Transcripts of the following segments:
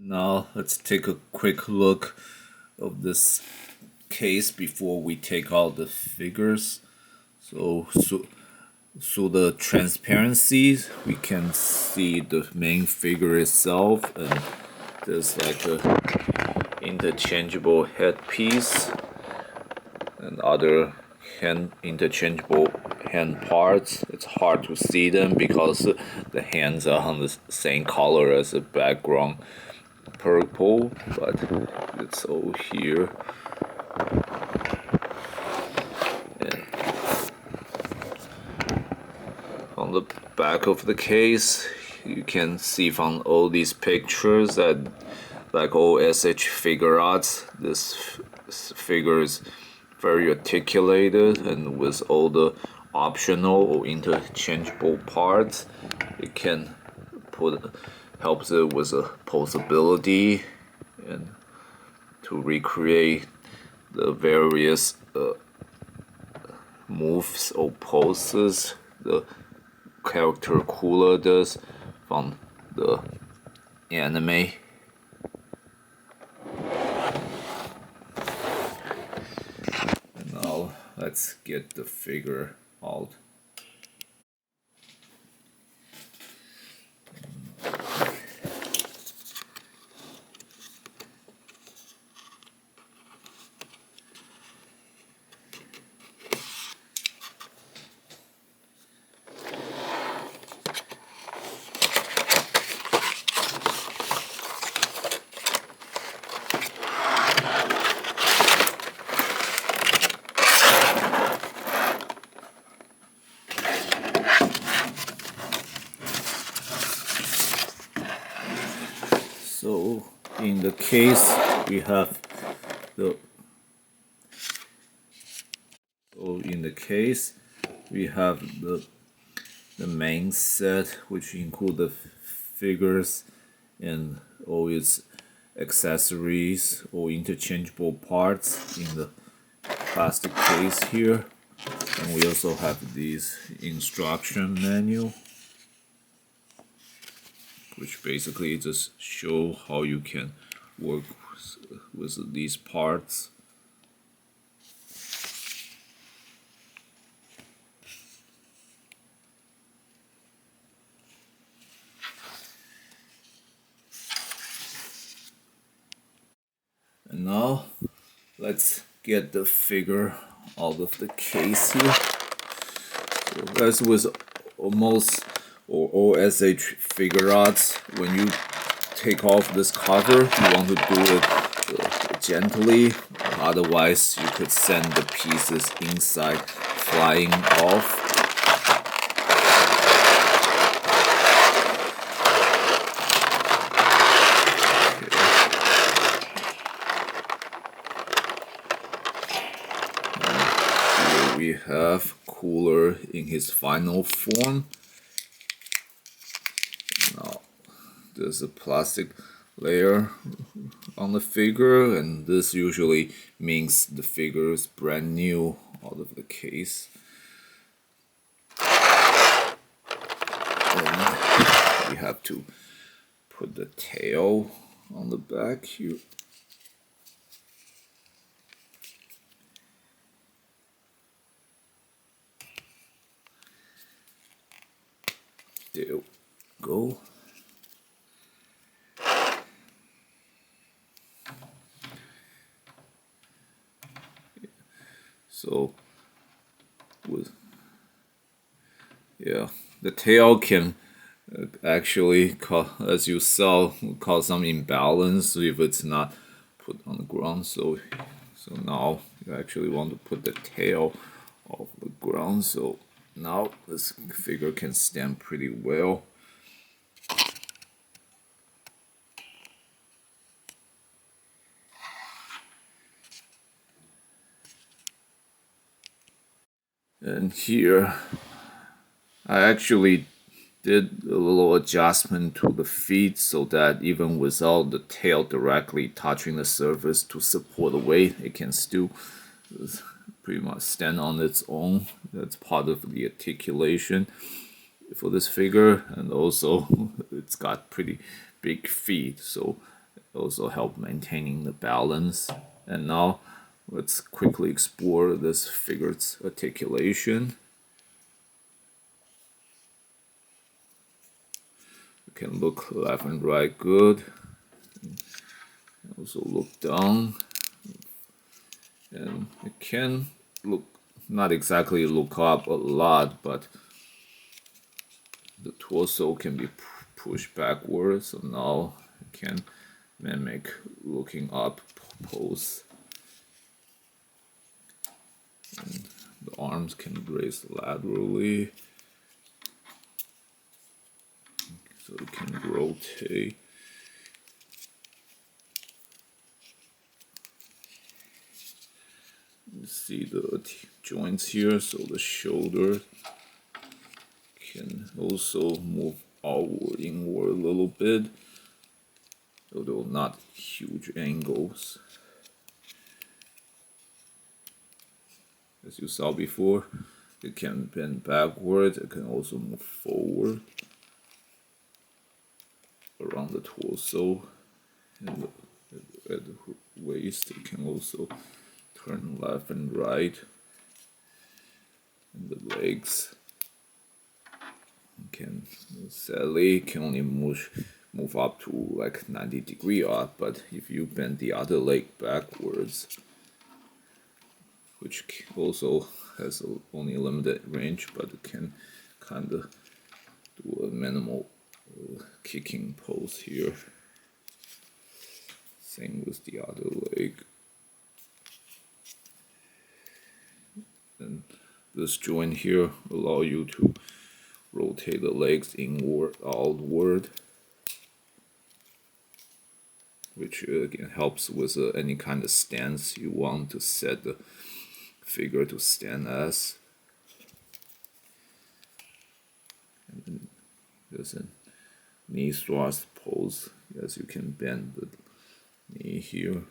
Now let's take a quick look of this case before we take out the figures. So the transparency, we can see the main figure itself, and there's like a interchangeable headpiece and other interchangeable hand parts. It's hard to see them because the hands are on the same color as the background purple, but it's all here. And on the back of the case, you can see from all these pictures that, like all SH Figuarts, this figure is very articulated, and with all the optional or interchangeable parts, it can helps it with a posability and to recreate the various moves or poses the character Cooler does from the anime. And now let's get the figure out. So in the case we have the the main set, which include the figures and all its accessories or interchangeable parts in the plastic case here. And we also have these instruction manual, which basically just show how you can work with these parts. And now let's get the figure out of the case here. So as with almost or all SH Figuarts, when you take off this cover, you want to do it gently, otherwise you could send the pieces inside flying off. Here we have Cooler in his final form. Now there's a plastic layer on the figure, and this usually means the figure is brand new out of the case. And we have to put the tail on the back here. There we go. So the tail can actually as you saw, cause some imbalance if it's not put on the ground. So now you actually want to put the tail off the ground. So now this figure can stand pretty well. And here I actually did a little adjustment to the feet so that even without the tail directly touching the surface to support the weight, it can still pretty much stand on its own. That's part of the articulation for this figure, and also it's got pretty big feet, so also help maintaining the balance. And now let's quickly explore this figure's articulation. You can look left and right good. Also look down, and it can look not exactly look up a lot, but the torso can be pushed backwards, so now it can mimic looking up pose. And the arms can be raised laterally, so it can rotate. You see the joints here, so the shoulder can also move outward, inward a little bit, although not huge angles. As you saw before, it can bend backward, it can also move forward around the torso, and at the waist it can also turn left and right, and the legs can sadly can only move up to like 90-degree up, but if you bend the other leg backwards, which also has only a limited range, but it can kind of do a minimal kicking pose here. Same with the other leg. And this joint here allow you to rotate the legs inward, outward, which again helps with any kind of stance you want to set the figure to stand as. And then there's a knee thrust pose, as you can bend the knee here.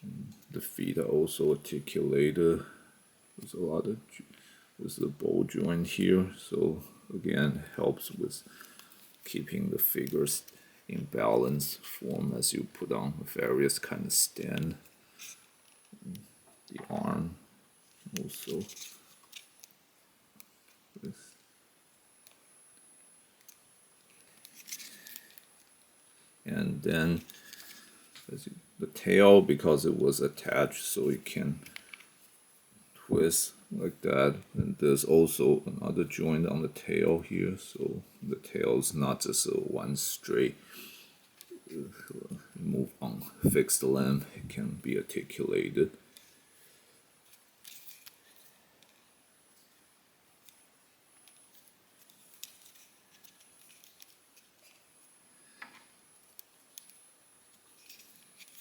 And the feet are also articulated. There's a lot of with the ball joint here, so again helps with keeping the figures in balance form as you put on various kind of stand. The arm also with and then the tail, because it was attached, so it can twist like that. And there's also another joint on the tail here, so the tail is not just a one straight move on fixed limb, it can be articulated.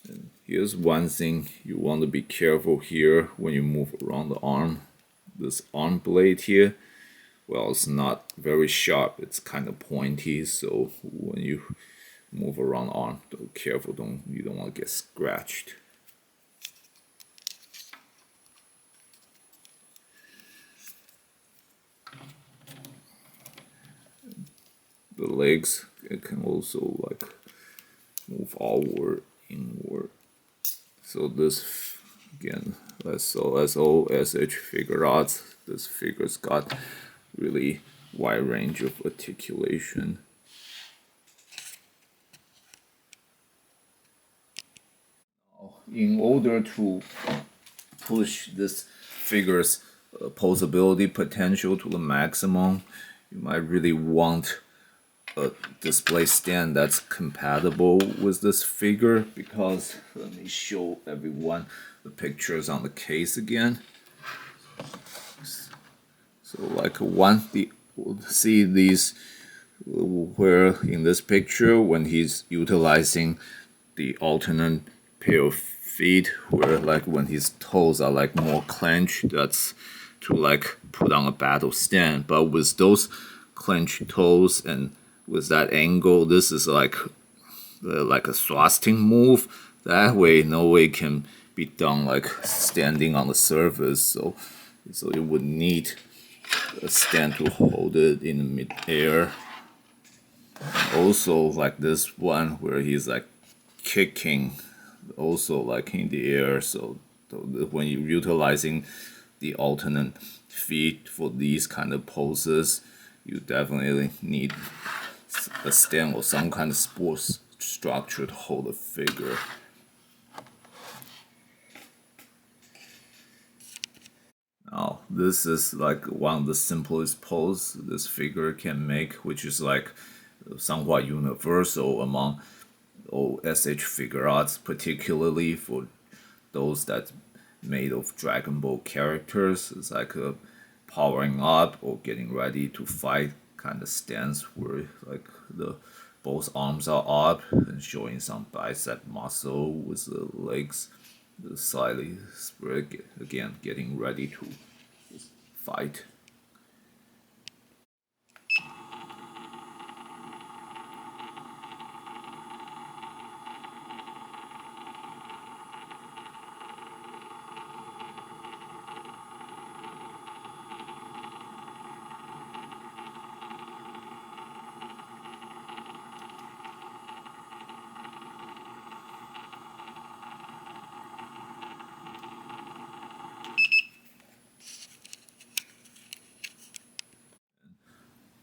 And here's one thing you want to be careful here when you move around the arm. This arm blade here, well, it's not very sharp, it's kind of pointy, so when you move around the arm, be careful, you don't want to get scratched. The legs, it can also like move outward, inward. So this again, SOSH Figuarts, this figure's got really wide range of articulation. In order to push this figure's posability potential to the maximum, you might really want a display stand that's compatible with this figure, because let me show everyone the pictures on the case again. So like we'll see these where in this picture when he's utilizing the alternate pair of feet, where like when his toes are like more clenched, that's to like put on a battle stand. But with those clenched toes and with that angle, this is like a thrusting move. That way, no way can be done like standing on the surface. So So you would need a stand to hold it in mid-air. Also, like this one where he's like kicking, also like in the air. So when you're utilizing the alternate feet for these kind of poses, you definitely need a stand or some kind of sports structure to hold the figure. Now, this is like one of the simplest pose this figure can make, which is like somewhat universal among all SH figure arts, particularly for those that made of Dragon Ball characters. It's like a powering up or getting ready to fight kind of stance where like the both arms are up and showing some bicep muscle with the legs slightly spread again, getting ready to fight.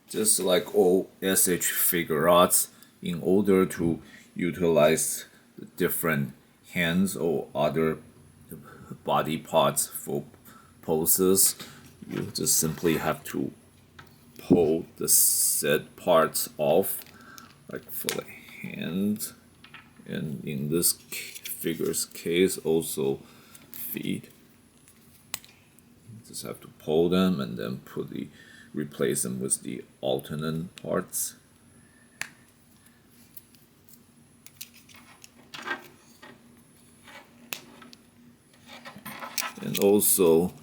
Just like all SH figure arts, in order to utilize the different hands or other body parts for poses, you just simply have to pull the set parts off, like for the hand, and in this figure's case, also feet. Just have to pull them and then replace them with the alternate parts. And also,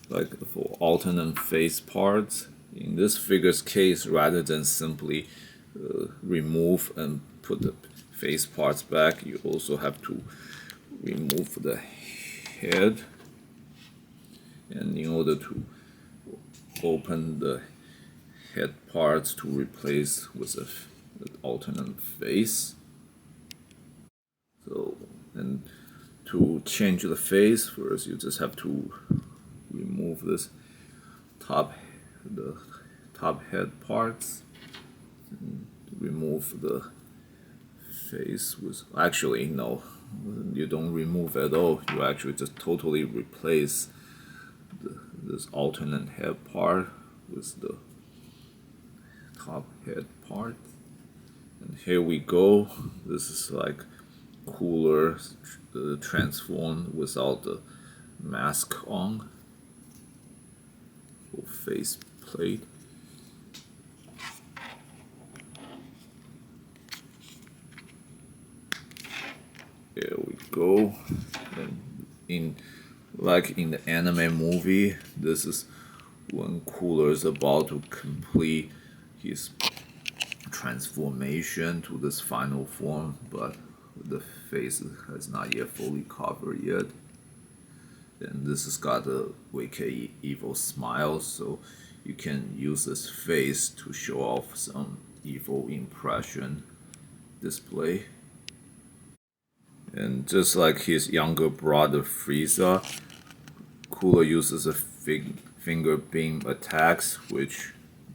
like for alternate face parts, in this figure's case, rather than simply remove and put the face parts back, you also have to remove the head. And in order to open the head parts to replace with an alternate face. So, and to change the face, first you just have to remove this the top head parts, and remove the face with, actually no, you don't remove at all, you actually just totally replace this alternate head part with the top head part. And here we go, this is like cooler transformed without the mask on or face plate. There we go. And in the anime movie, this is when Cooler is about to complete his transformation to this final form, but the face has not yet fully covered yet. And this has got a wicked evil smile, so you can use this face to show off some evil impression display. And just like his younger brother Frieza, Cooler uses a finger beam attacks, which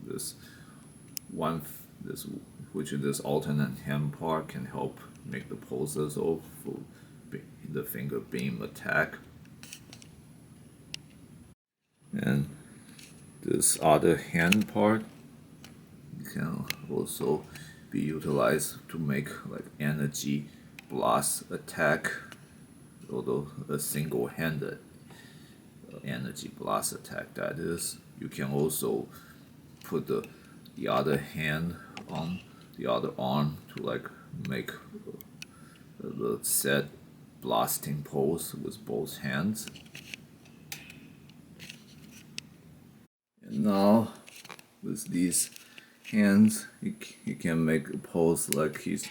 this one this which this alternate hand part can help make the poses of for the finger beam attack. And this other hand part can also be utilized to make like energy blast attack, although a single-handed energy blast attack that is. You can also put the other hand on the other arm to like make the set blasting pose with both hands. And now with these hands, he can make a pose like he's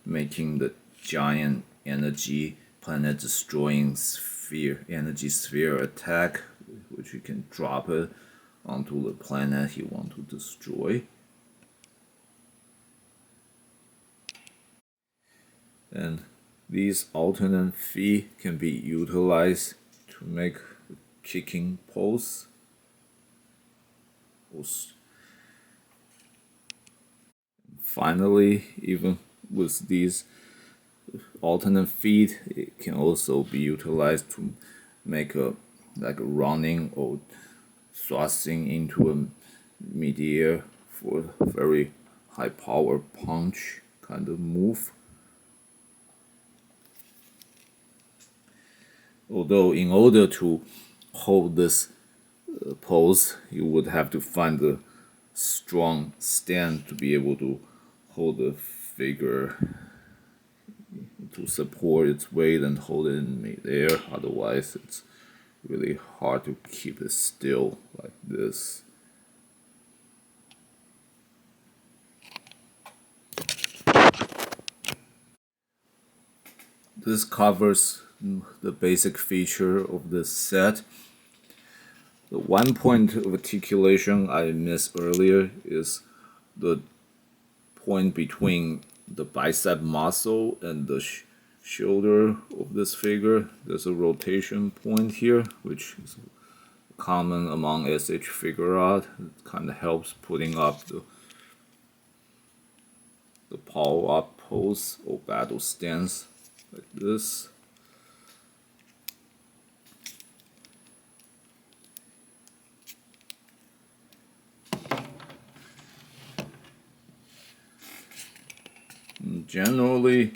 making the giant energy planet destroying sphere energy sphere attack which you can drop it onto the planet you want to destroy. And these alternate feet can be utilized to make kicking pose. Finally, even with these alternate feet, it can also be utilized to make a running or thrusting into a mid-air for a very high power punch kind of move. Although in order to hold this pose, you would have to find a strong stand to be able to hold the figure, to support its weight and hold it in midair. Otherwise, it's really hard to keep it still like this. This covers the basic feature of this set. The one point of articulation I missed earlier is the point between the bicep muscle and the shoulder of this figure. There's a rotation point here, which is common among SH figure art. It kind of helps putting up the power up pose or battle stance like this. Generally,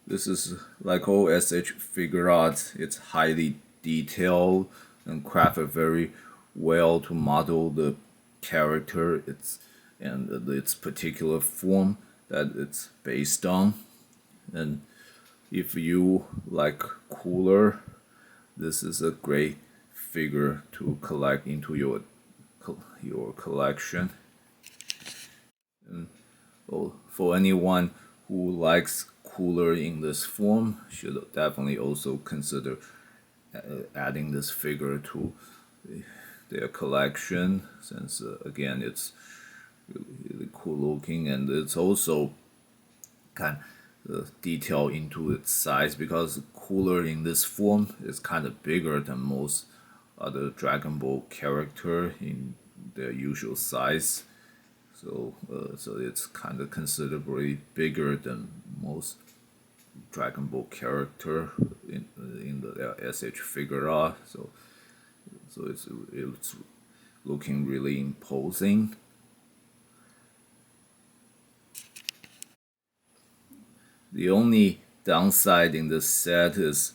this is like all SH figure art. It's highly detailed and crafted very well to model the character and its particular form that it's based on. And if you like cooler, this is a great figure to collect into your collection. And for anyone who likes cooler in this form, should definitely also consider adding this figure to their collection, since again it's really cool looking, and it's also kind of detail into its size, because cooler in this form is kind of bigger than most other Dragon Ball character in their usual size. So it's kind of considerably bigger than most Dragon Ball character in the SH figure art. So it's looking really imposing. The only downside in this set is,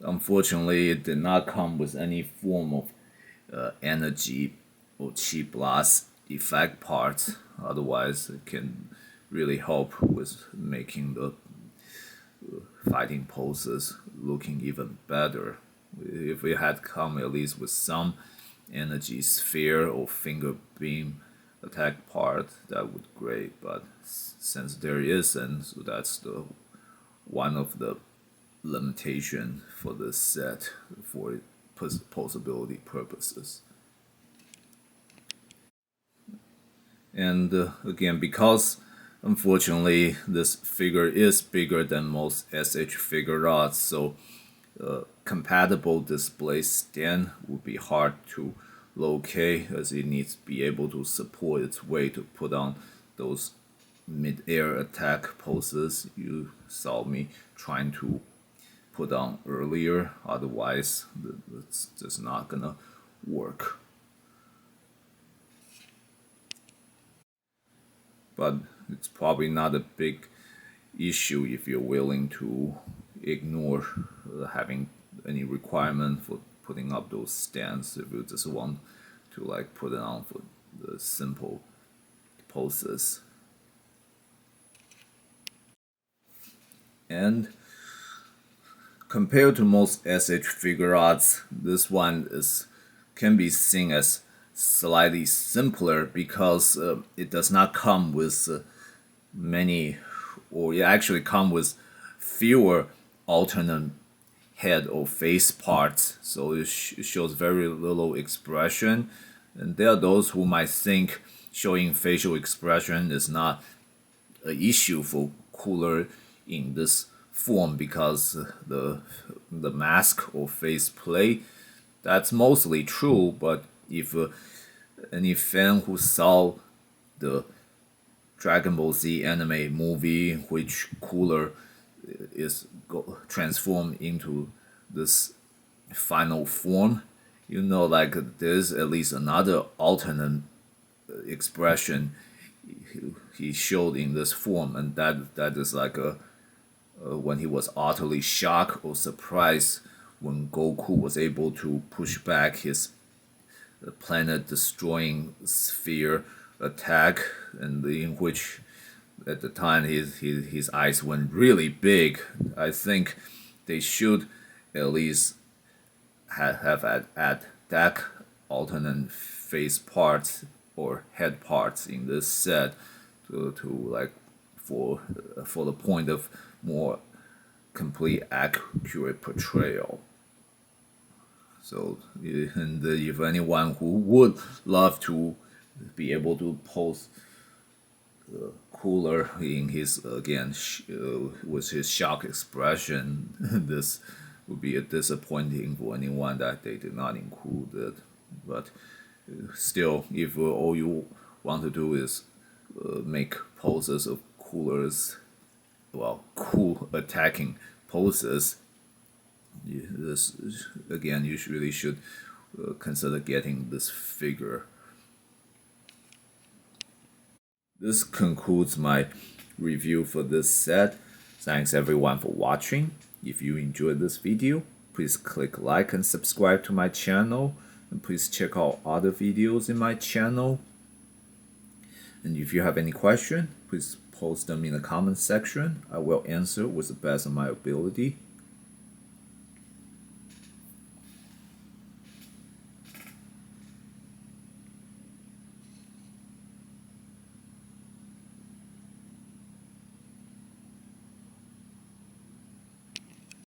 unfortunately, it did not come with any form of energy or chi blast effect parts. Otherwise, it can really help with making the fighting poses looking even better. If it had come at least with some energy sphere or finger beam attack part, that would be great. But since there isn't, so that's the one of the limitation for this set for posability purposes. And again, because unfortunately this figure is bigger than most SH figure arts, so compatible display stand would be hard to locate, as it needs to be able to support its weight to put on those mid-air attack poses you saw me trying to put on earlier. Otherwise, it's just not gonna work. But it's probably not a big issue if you're willing to ignore having any requirement for putting up those stands. If you just want to like put it on for the simple poses. And compared to most SH figure arts, this one can be seen as slightly simpler, because it does not come with many, or it actually come with fewer alternate head or face parts, so it shows very little expression. And there are those who might think showing facial expression is not an issue for Cooler in this form because the mask or face plate. That's mostly true, but if any fan who saw the Dragon Ball Z anime movie, which Cooler is transformed into this final form, you know, like there's at least another alternate expression he showed in this form, and that is like when he was utterly shocked or surprised when Goku was able to push back his planet destroying sphere attack, and in which at the time his eyes went really big. I think they should at least have add that alternate face parts or head parts in this set to like for the point of more complete accurate portrayal. So, and if anyone who would love to be able to pose Cooler in his again with his shock expression, this would be a disappointing for anyone that they did not include it. But still, if all you want to do is make poses of Cooler's, well, cool attacking poses, this again you really should consider getting this figure. This concludes my review for this set. Thanks everyone for watching. If you enjoyed this video, please click like and subscribe to my channel, and please check out other videos in my channel. And if you have any question, please post them in the comment section. I will answer with the best of my ability.